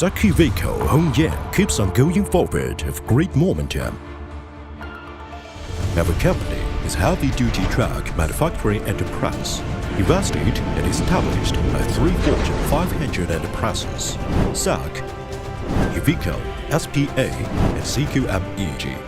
Iveco Hongyan keeps on going forward with great momentum. Our company is a heavy-duty truck manufacturing enterprise, invested and established by 3 Fortune 500 enterprises: Saic, Iveco, SPA, and CQMEG.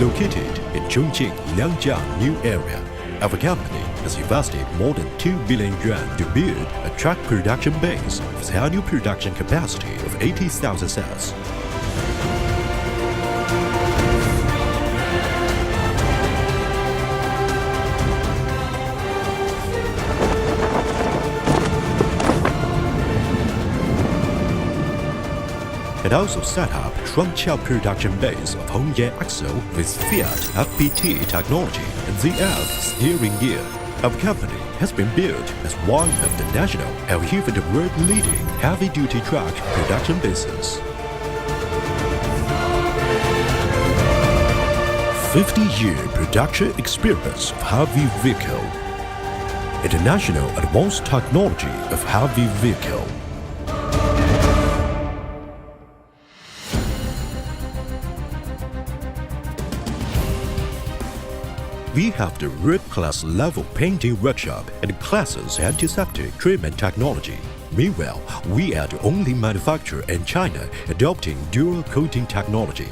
Located in Chongqing, Liangjiang new area, our company has invested more than 2 billion yuan to build a truck production base with annual production capacity of 80,000 sets. It also set up trunk-chop production base of Hongyan axle with Fiat FPT technology and ZF steering gear. Our company has been built as one of the national and even the world-leading heavy-duty truck production bases. 50-year production experience of heavy vehicle. International advanced technology of heavy vehicle. We have the world-class level painting workshop and classes antiseptic treatment technology. Meanwhile, we are the only manufacturer in China adopting dual coating technology.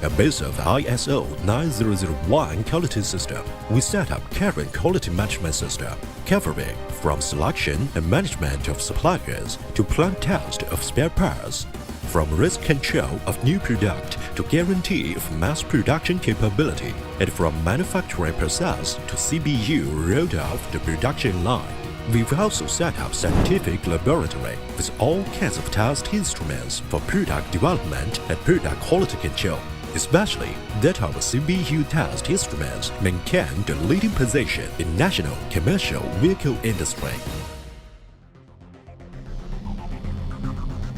A base of ISO 9001 quality system, we set up current quality management system, covering from selection and management of suppliers to plant test of spare parts, from risk control of new product to guarantee of mass production capability, and from manufacturing process to CBU rolled off the production line. We've also set up scientific laboratory with all kinds of test instruments for product development and product quality control, especially that our CBU test instruments maintain the leading position in national commercial vehicle industry.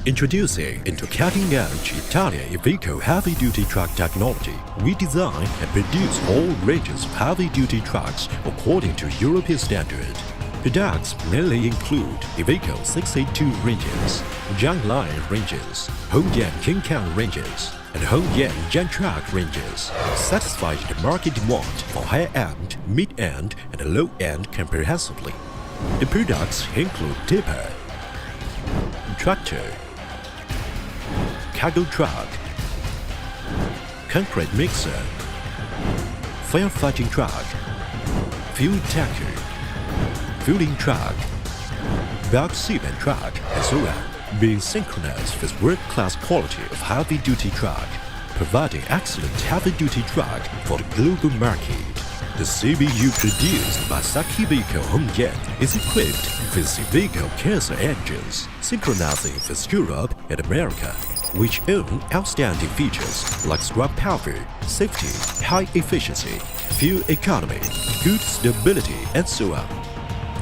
Introducing into cutting-edge Italian Iveco heavy-duty truck technology, we design and produce all ranges of heavy-duty trucks according to European standard. Products mainly include Iveco 682 ranges, Jiang Line ranges, Hongyan King Kong ranges, and Hongyan Jian Truck ranges, satisfying the market demand for high-end, mid-end, and low-end comprehensively. The products include tipper, tractor, cargo truck, concrete mixer, firefighting truck, fuel tanker, fueling truck, bulk cement truck, and so on, being synchronized with world-class quality of heavy-duty truck, providing excellent heavy-duty truck for the global market. The CBU produced by Saic Iveco Hongyan is equipped with Iveco Cursor engines, synchronizing with Europe and America, which own outstanding features like scrap power, safety, high efficiency, fuel economy, good stability, and so on.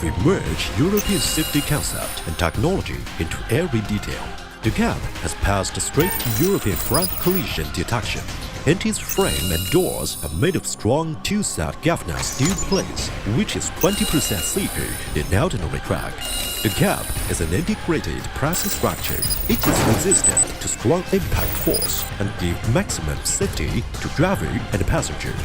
We merge European safety concept and technology into every detail. The cab has passed straight to European front collision detection, and its frame and doors are made of strong two-set galvanized steel plates, which is 20% safer than ordinary truck. The cab is an integrated pressing structure. It is resistant to strong impact force and gives maximum safety to driver and passenger.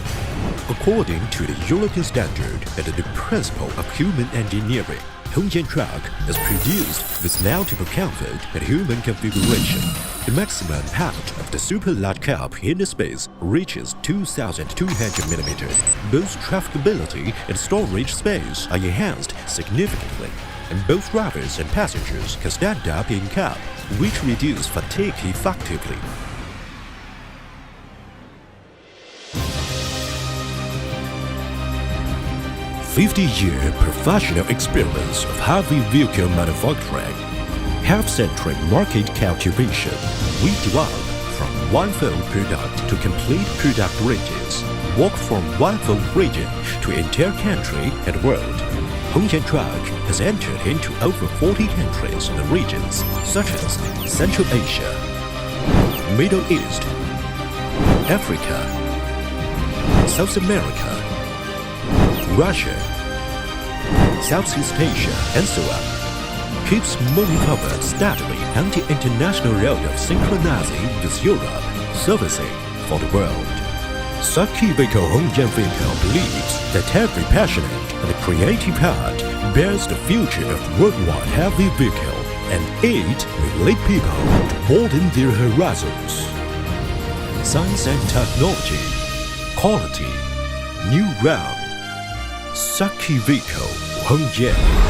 According to the European standard and the principle of human engineering, Hongyan truck is produced with multiple comfort and human configuration. The maximum height of the super light cab in the space reaches 2,200 mm. Both trafficability and storage space are enhanced significantly, and both drivers and passengers can stand up in cab, which reduces fatigue effectively. "50-year professional experience of heavy vehicle manufacturing, health-centric market cultivation. We develop from one-fold product to complete product ranges, work from one-fold region to entire country and world. Hongyan Truck has entered into over 40 countries and regions such as Central Asia, Middle East, Africa, South America, Russia, Southeast Asia, and so on, keeps moving forward steadily on the international road of synchronizing with Europe, servicing for the world. Saic Iveco Hongyan vehicle believes that every passionate and creative heart bears the future of worldwide heavy vehicle, and it will lead people to broaden their horizons. Science and technology, quality, new realm. Saic Iveco Hongyan.